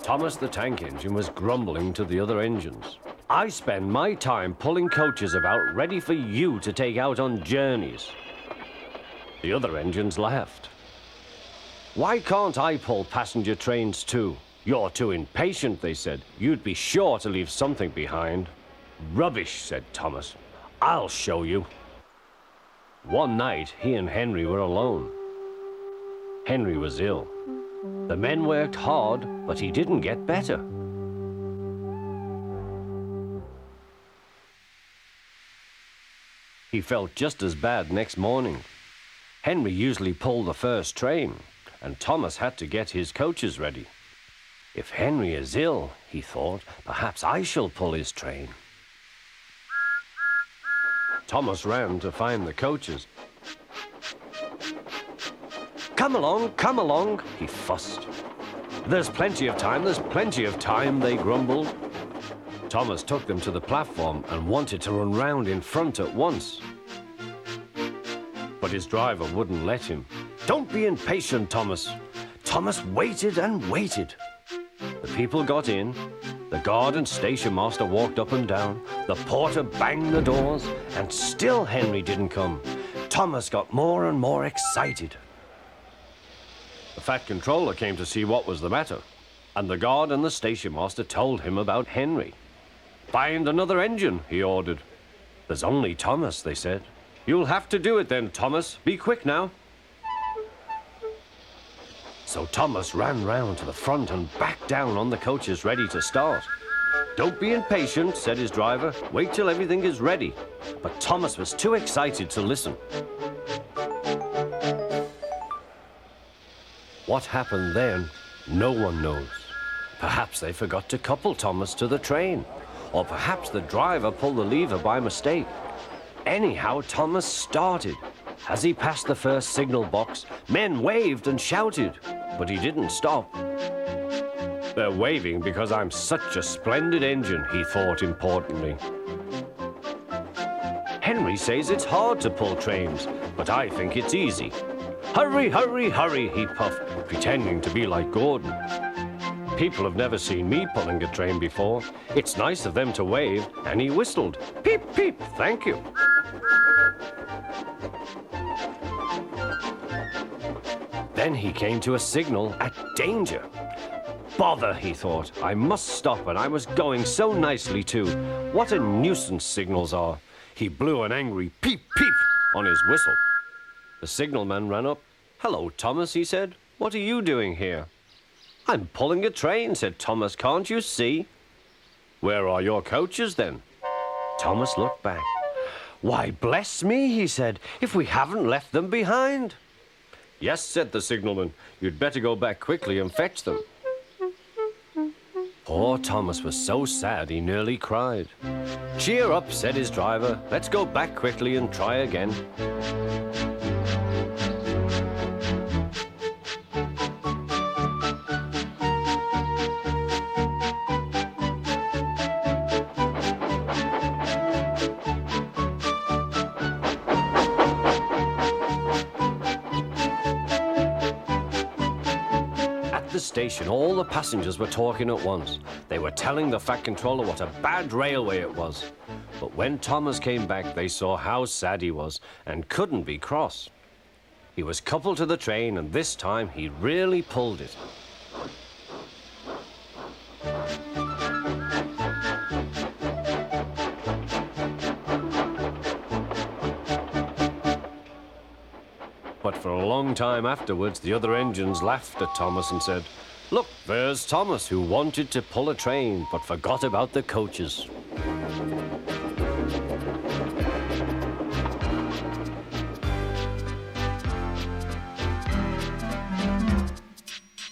Thomas the tank engine was grumbling to the other engines. I spend my time pulling coaches about ready for you to take out on journeys. The other engines laughed. Why can't I pull passenger trains too? You're too impatient, they said. You'd be sure to leave something behind. Rubbish, said Thomas. I'll show you. One night, he and Henry were alone. Henry was ill. The men worked hard, but he didn't get better. He felt just as bad next morning. Henry usually pulled the first train, and Thomas had to get his coaches ready. If Henry is ill, he thought, perhaps I shall pull his train. Thomas ran to find the coaches. Come along, he fussed. There's plenty of time, they grumbled. Thomas took them to the platform and wanted to run round in front at once. But his driver wouldn't let him. Don't be impatient, Thomas. Thomas waited and waited. The people got in. The guard and station master walked up and down. The porter banged the doors, and still Henry didn't come. Thomas got more and more excited. The fat controller came to see what was the matter, and the guard and the station master told him about Henry. Find another engine, he ordered. There's only Thomas, they said. You'll have to do it then, Thomas. Be quick now. So Thomas ran round to the front and back down on the coaches ready to start. Don't be impatient, said his driver. Wait till everything is ready. But Thomas was too excited to listen. What happened then, no one knows. Perhaps they forgot to couple Thomas to the train, or perhaps the driver pulled the lever by mistake. Anyhow, Thomas started. As he passed the first signal box, men waved and shouted, but he didn't stop. They're waving because I'm such a splendid engine, he thought importantly. Henry says it's hard to pull trains, but I think it's easy. Hurry, hurry, hurry, he puffed, pretending to be like Gordon. People have never seen me pulling a train before. It's nice of them to wave, and he whistled. Peep, peep, thank you. Then he came to a signal at danger. Bother, he thought. I must stop, and I was going so nicely too. What a nuisance signals are. He blew an angry peep, peep on his whistle. The signalman ran up. Hello, Thomas, he said. What are you doing here? I'm pulling a train, said Thomas. Can't you see? Where are your coaches, then? Thomas looked back. Why, bless me, he said, if we haven't left them behind. Yes, said the signalman. You'd better go back quickly and fetch them. Poor Thomas was so sad he nearly cried. Cheer up, said his driver. Let's go back quickly and try again. The station, all the passengers were talking at once. They were telling the fat controller what a bad railway it was. But when Thomas came back, they saw how sad he was and couldn't be cross. He was coupled to the train, and this time he really pulled it. But for a long time afterwards, the other engines laughed at Thomas and said, Look, there's Thomas, who wanted to pull a train but forgot about the coaches.